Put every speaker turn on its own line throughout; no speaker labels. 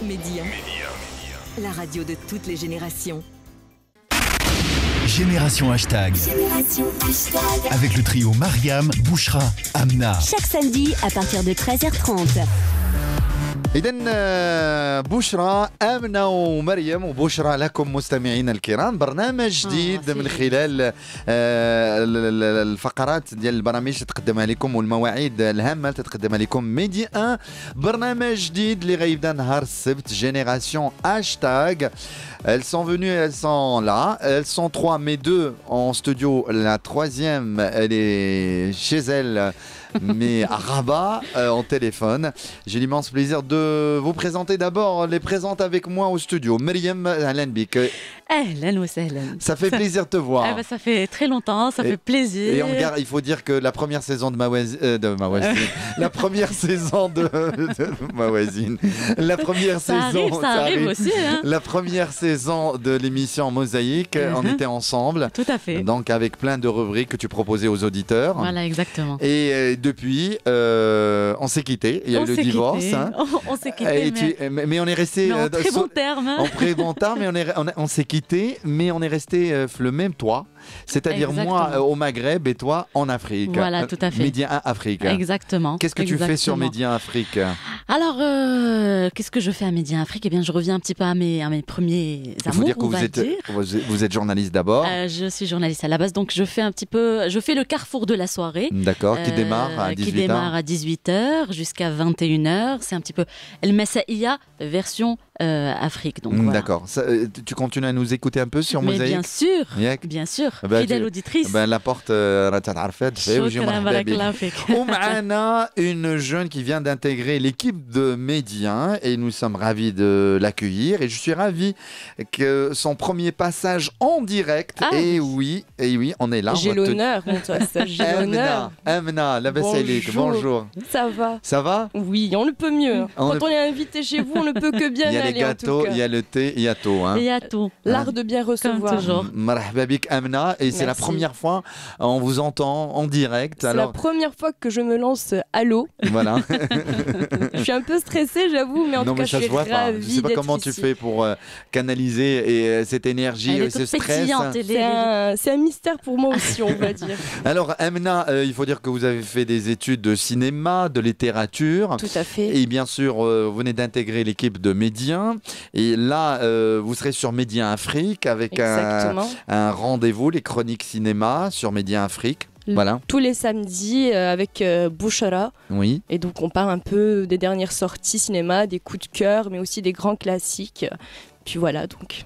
Média, la radio de toutes les générations.
Génération Hashtag. Avec le trio Mariam, Bouchra, Amna.
Chaque samedi à partir de 13h30.
إذن بشرى آمنة ومريم وبشرى لكم مستمعينا الكرام برنامج جديد من خلال الفقرات ديال البرامج اللي تقدمها لكم والمواعيد الهامة اللي تقدمها لكم ميدي 1 برنامج جديد اللي غيبدا نهار السبت جينيراسيون هاشتاغ. Elles sont venues, elles sont là. Elles sont trois, mais deux en studio. La troisième, elle est chez elle, mais à Rabat, en téléphone. J'ai l'immense plaisir de vous présenter d'abord les présentes avec moi au studio. Myriam Alenbik.
Ahlan wa sahlan.
Ça fait plaisir de te voir.
Ah bah, ça fait très longtemps, ça fait plaisir.
Et il faut dire que la première saison de Mawazine, la première saison de Mawazine, la première saison,
ça arrive aussi. Hein.
La première saison de l'émission Mosaïque, on était ensemble.
Tout à fait.
Donc avec plein de rubriques que tu proposais aux auditeurs.
Voilà, exactement.
Et depuis, on s'est quitté. Il y a eu le divorce. Hein.
On s'est quitté.
Mais on est resté
en très bon terme.
En très bon terme, mais on s'est quitté, mais on est resté le même toit. C'est-à-dire moi au Maghreb et toi en Afrique.
Voilà, tout à fait.
Média 1 Afrique.
Exactement.
Qu'est-ce que tu fais sur Média Afrique?
Alors, qu'est-ce que je fais à Média Afrique? Eh bien, je reviens un petit peu à mes premiers amours. Il faut dire
que vous êtes journaliste d'abord.
Je suis journaliste à la base, donc je fais le carrefour de la soirée.
D'accord, qui démarre à 18h.
Qui démarre à 18h jusqu'à 21h. C'est un petit peu El Messaïa version Afrique. Voilà.
D'accord. Tu continues à nous écouter un peu sur Mosaïque?
Bien sûr. Fidèle auditrice.
La porte ومعنا une jeune qui vient d'intégrer l'équipe de Média et nous sommes ravis de l'accueillir et je suis ravi que son premier passage en direct et oui on est là.
J'ai l'honneur, mon toi, j'ai l'honneur.
Amna, la bonjour. Ça va?
Oui, on ne peut mieux. Quand on est invité chez vous, on ne peut que bien aller.
Il y a les gâteaux, il y a le thé, il y a tout.
Il y a tout.
L'art de bien recevoir.
Comme toujours.
Marhaba bik Amna, et c'est la première fois on vous entend en direct.
C'est la première fois que je me lance à l'eau.
Voilà.
Je suis un peu stressée, j'avoue, mais en tout cas, je suis ravie d'être ici.
Je sais pas comment tu fais pour canaliser cette énergie et ce stress.
C'est un mystère pour moi aussi, on va dire.
Alors, Amna, il faut dire que vous avez fait des études de cinéma, de littérature.
Tout à fait.
Et bien sûr, vous venez d'intégrer l'équipe de Média. Et là, vous serez sur Média Afrique avec un rendez-vous, les chroniques cinéma sur Média Afrique. Voilà.
Tous les samedis avec Bouchra.
Oui.
Et donc on parle un peu des dernières sorties cinéma, des coups de cœur, mais aussi des grands classiques. Puis voilà donc.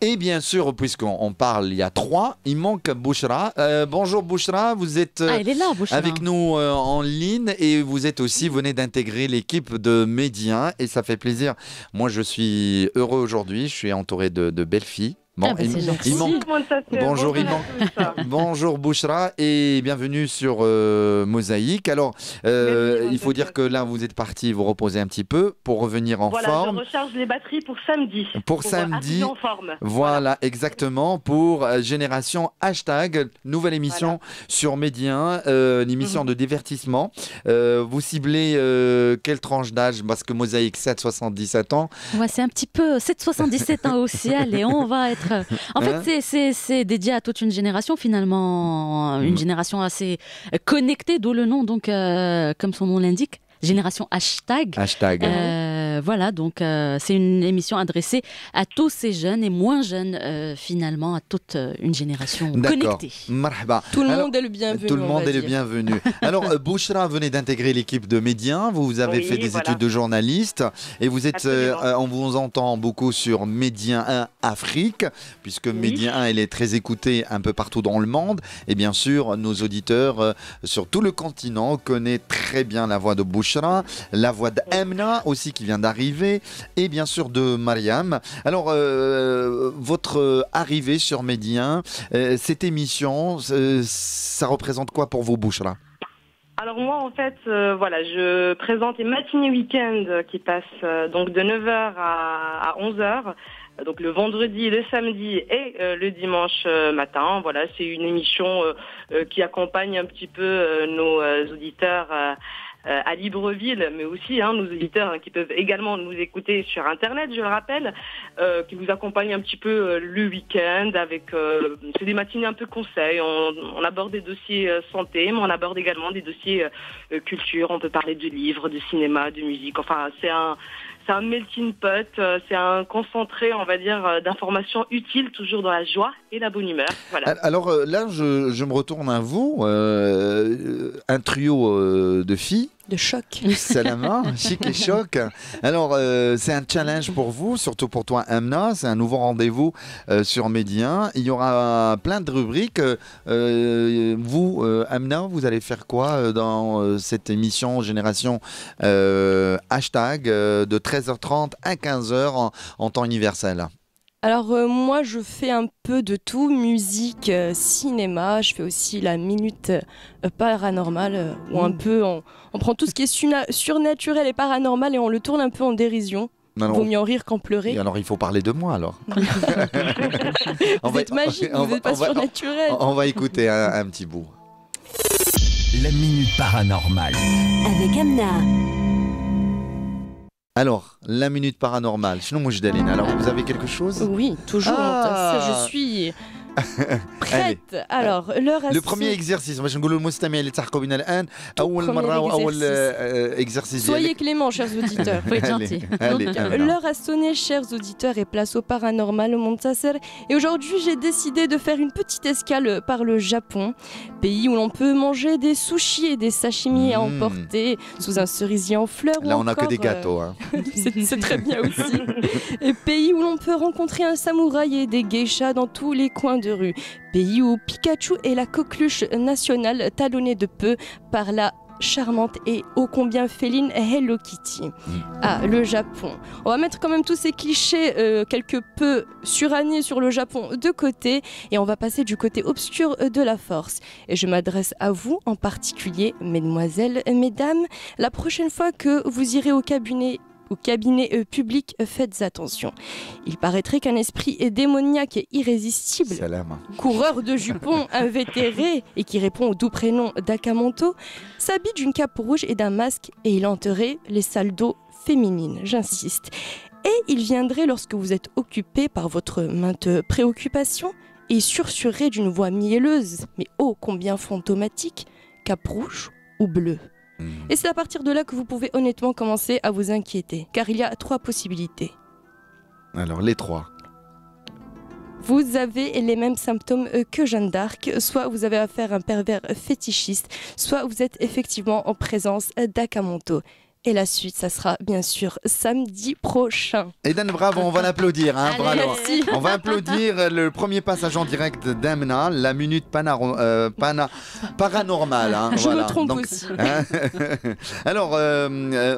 Et bien sûr, puisqu'on parle, il y a trois, il manque Bouchra. Bonjour Bouchra, vous êtes
elle est là,
avec nous en ligne et vous êtes aussi, venez d'intégrer l'équipe de Média et ça fait plaisir. Moi je suis heureux aujourd'hui, je suis entouré de belles filles. Bon, il manque. Bonjour Bouchra et bienvenue sur Mosaïque. Alors, il faut dire que là, vous êtes parti vous reposer un petit peu pour revenir en forme.
Je recharge les batteries pour samedi.
Pour samedi,
en forme.
Voilà, exactement, pour Génération Hashtag, nouvelle émission sur Média, une émission de divertissement. Vous ciblez quelle tranche d'âge? Parce que Mosaïque, 7-77 ans.
Ouais, c'est un petit peu 7-77 ans aussi. Allez, on va être... En fait, c'est dédié à toute une génération finalement, une génération assez connectée, d'où le nom, donc comme son nom l'indique, Génération Hashtag. Voilà, donc c'est une émission adressée à tous ces jeunes et moins jeunes finalement, à toute une génération connectée.
Marhaba.
Tout le monde est le bienvenu.
Tout le monde est le bienvenu. Alors, Bouchra venait d'intégrer l'équipe de Média. Vous avez fait des études de journaliste et vous êtes, on vous entend beaucoup sur Média 1 Afrique, puisque Média 1 elle est très écoutée un peu partout dans le monde. Et bien sûr, nos auditeurs sur tout le continent connaissent très bien la voix de Bouchra, la voix d'Amna aussi qui vient d'arriver, et bien sûr de Mariam. Alors, votre arrivée sur Média, cette émission, ça représente quoi pour vous, Bouchra?
Alors moi, en fait, je présente les matinées week-end qui passent donc de 9h à 11h. Donc le vendredi, le samedi et le dimanche matin. Voilà, c'est une émission qui accompagne un petit peu nos auditeurs à Libreville, mais aussi nos auditeurs qui peuvent également nous écouter sur Internet, je le rappelle, qui vous accompagnent un petit peu le week-end avec c'est des matinées un peu conseils. On aborde des dossiers santé, mais on aborde également des dossiers culture. On peut parler de livres, de cinéma, de musique. Enfin, c'est un melting pot, c'est un concentré, on va dire, d'informations utiles, toujours dans la joie et la bonne humeur. Voilà.
Alors là, je me retourne à vous, un trio de filles.
De choc.
Salama, chic et choc. Alors, c'est un challenge pour vous, surtout pour toi, Amna. C'est un nouveau rendez-vous sur Média. Il y aura plein de rubriques. Vous, Amna, vous allez faire quoi dans cette émission Génération Hashtag de 13h30 à 15h en temps universel?
Alors moi je fais un peu de tout, musique, cinéma, je fais aussi la minute paranormale où un peu on prend tout ce qui est surnaturel et paranormal et on le tourne un peu en dérision. Vaut mieux en rire qu'en pleurer.
Et alors il faut parler de moi alors.
Vous êtes magique, vous n'êtes pas surnaturel.
On va écouter un petit bout.
La minute paranormale.
Avec Amna.
Alors, la minute paranormale. Sinon, moi, alors, vous avez quelque chose?
Oui, toujours. Je suis prête. Alors, l'heure
le premier exercice.
Soyez cléments, chers auditeurs.
Faut être gentil.
L'heure a sonné, chers auditeurs, et place au paranormal au Montasser. Et aujourd'hui, j'ai décidé de faire une petite escale par le Japon, pays où l'on peut manger des sushis et des sashimi à emporter sous un cerisier en fleurs.
Là, on n'a que des gâteaux. Hein.
C'est très bien aussi. Et pays où l'on peut rencontrer un samouraï et des geishas dans tous les coins de rue. Pays où Pikachu est la coqueluche nationale talonnée de peu par la charmante et ô combien féline Hello Kitty. Ah, le Japon. On va mettre quand même tous ces clichés quelque peu surannés sur le Japon de côté et on va passer du côté obscur de la force. Et je m'adresse à vous en particulier, mesdemoiselles, mesdames. La prochaine fois que vous irez au cabinet public, faites attention. Il paraîtrait qu'un esprit démoniaque et irrésistible, coureur de jupons invétéré et qui répond au doux prénom d'Akamoto, s'habille d'une cape rouge et d'un masque et il hanterait les salles d'eau féminines, j'insiste. Et il viendrait lorsque vous êtes occupé par votre mainte préoccupation et susurrerait d'une voix mielleuse, mais ô combien fantomatique, cape rouge ou bleue. Et c'est à partir de là que vous pouvez honnêtement commencer à vous inquiéter, car il y a 3 possibilités.
Alors, les 3.
Vous avez les mêmes symptômes que Jeanne d'Arc, soit vous avez affaire à un pervers fétichiste, soit vous êtes effectivement en présence d'Akamoto. Et la suite, ça sera bien sûr samedi prochain.
Eden, bravo, on va l'applaudir. Hein,
allez, merci.
On va applaudir le premier passage en direct d'Amna, la minute paranormale. Hein,
je me trompe aussi.
Hein, alors,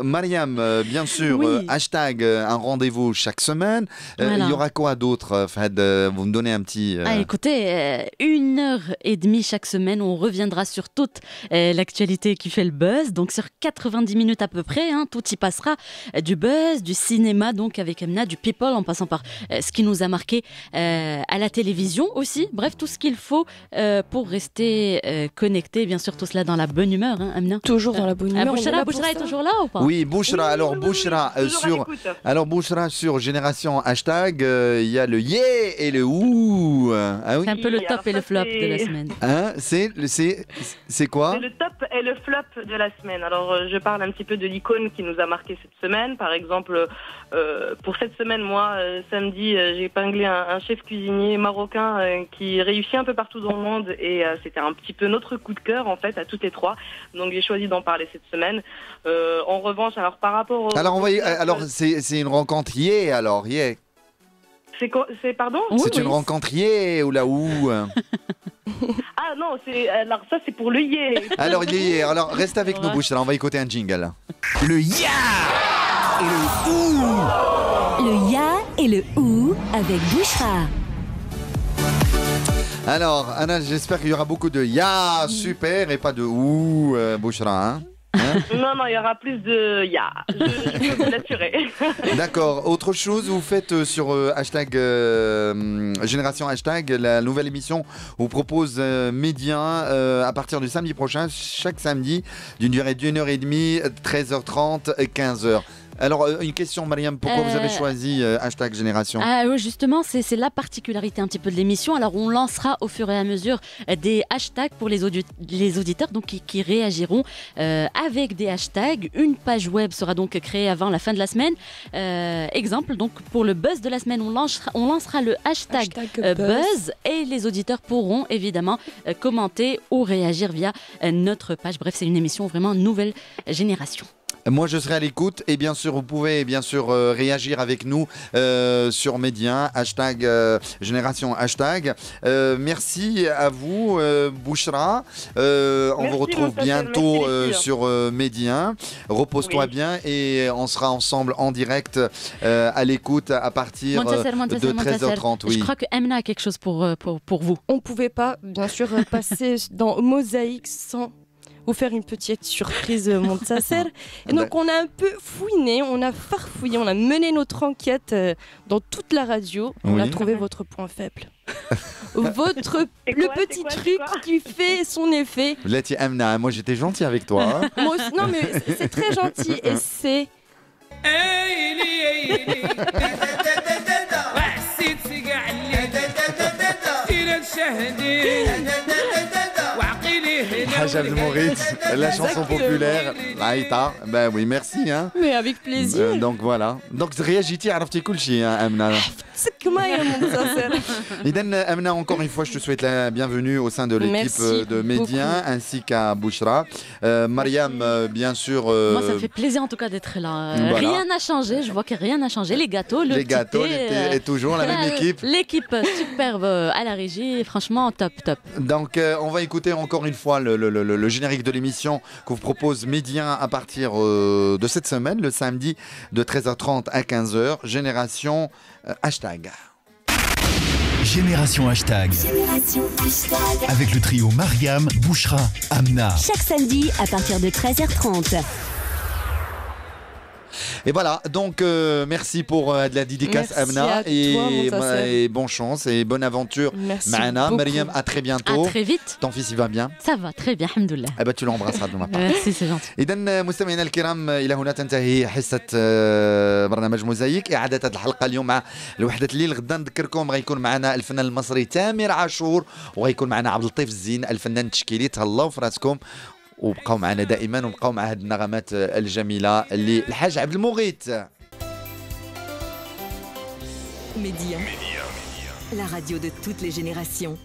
Mariam, bien sûr,
oui.
hashtag un rendez-vous chaque semaine.
Voilà.
Il y aura quoi d'autre, Fred? Vous me donnez un petit...
Écoutez, 1h30 chaque semaine, on reviendra sur toute l'actualité qui fait le buzz, donc sur 90 minutes à peu près. Tout y passera, du buzz, du cinéma donc avec Amna, du people en passant par ce qui nous a marqué à la télévision aussi, bref tout ce qu'il faut pour rester connecté, bien sûr tout cela dans la bonne humeur, Amna.
Toujours dans la bonne humeur.
Bouchra est toujours là ou pas?
Oui, Bouchra, alors Bouchra sur Génération Hashtag, il y a le yeah et le ouh. Ah oui.
C'est un peu le top et le flop de la semaine.
Hein, c'est quoi?
C'est le top et le flop de la semaine. Alors je parle un petit peu de l'icône qui nous a marqué cette semaine. Par exemple, pour cette semaine, moi, samedi, j'ai épinglé un chef cuisinier marocain qui réussit un peu partout dans le monde et c'était un petit peu notre coup de cœur en fait à toutes les 3. Donc j'ai choisi d'en parler cette semaine. En revanche, alors par rapport au...
Alors c'est une rencontre alors.
C'est pardon?
C'est une rencontre ou là où?
Ah non, alors ça c'est pour le yeah.
Alors yeah, alors reste avec nous Bouchra, on va écouter un jingle.
Le ya et le ou.
Le ya et le ou avec Bouchra.
Alors Anna, j'espère qu'il y aura beaucoup de ya super et pas de ou Bouchra. Hein?
Non, il y aura plus de ya. Je peux vous l'assurer.
D'accord. Autre chose, vous faites sur hashtag Génération Hashtag, la nouvelle émission vous propose Média à partir du samedi prochain, chaque samedi, d'une durée d'1h30, 13h30, 15h. Alors, une question, Mariam, pourquoi vous avez choisi hashtag Génération ?
Oui, justement, c'est la particularité un petit peu de l'émission. Alors, on lancera au fur et à mesure des hashtags pour les auditeurs donc, qui réagiront avec des hashtags. Une page web sera donc créée avant la fin de la semaine. Exemple, donc pour le buzz de la semaine, on lancera le hashtag buzz et les auditeurs pourront évidemment commenter ou réagir via notre page. Bref, c'est une émission vraiment nouvelle génération.
Moi, je serai à l'écoute et bien sûr, vous pouvez réagir avec nous sur Média, hashtag Génération Hashtag. Merci à vous, Bouchra. On vous retrouve bientôt sur Média. Repose-toi bien et on sera ensemble en direct à l'écoute à partir de 13h30. Oui.
Je crois que Amna a quelque chose pour vous.
On ne pouvait pas, bien sûr, passer dans Mosaïque sans vous faire une petite surprise, Montasser. Et donc, on a un peu fouiné, on a farfouillé, on a mené notre enquête dans toute la radio. On a trouvé votre point faible. Le petit truc qui fait son effet.
Là, tu Amna, moi j'étais gentil avec toi. Hein.
Moi aussi, non, mais c'est très gentil et c'est.
Hajab Moritz, la chanson populaire. Aïta, ben oui, merci. Hein.
Mais avec plaisir.
Donc voilà. Donc réagis-tu à كل شيء, Amna.
C'est comment
Amna, encore une fois, je te souhaite la bienvenue au sein de l'équipe de Média ainsi qu'à Bouchra. Mariam, bien sûr.
Moi, ça me fait plaisir en tout cas d'être là. Voilà. Rien n'a changé, je vois que rien n'a changé. Les gâteaux,
et toujours la même équipe.
L'équipe superbe à la régie, franchement, top.
Donc, on va écouter encore une fois le générique de l'émission que vous propose Média à partir de cette semaine, le samedi de 13h30 à 15h. Génération Hashtag.
Génération Hashtag. Avec le trio Mariam, Bouchra, Amna.
Chaque samedi à partir de 13h30.
Et voilà, donc merci pour de la dédicace, Amna, et bonne chance et bonne aventure. Maana, Mariam, à très bientôt.
À très vite.
Ton fils, il va bien?
Ça va très bien, alhamdoulilah.
Eh ben, tu l'embrasseras de ma part.
Merci, c'est gentil.
إذن مستمعينا الكرام إلى هنا تنتهي حصة برنامج موزايك. إعادة هذه الحلقة اليوم مع الوحدة الليل. غدا نذكركم غيكون معنا الفنان المصري تامر عاشور وغيكون معنا عبد اللطيف الزين الفنان التشكيلي. تهلاو في راسكم وبقاو معنا دائما وبقاو مع هذه النغمات الجميله اللي الحاج عبد المغيث.
Média, la radio de toutes les générations.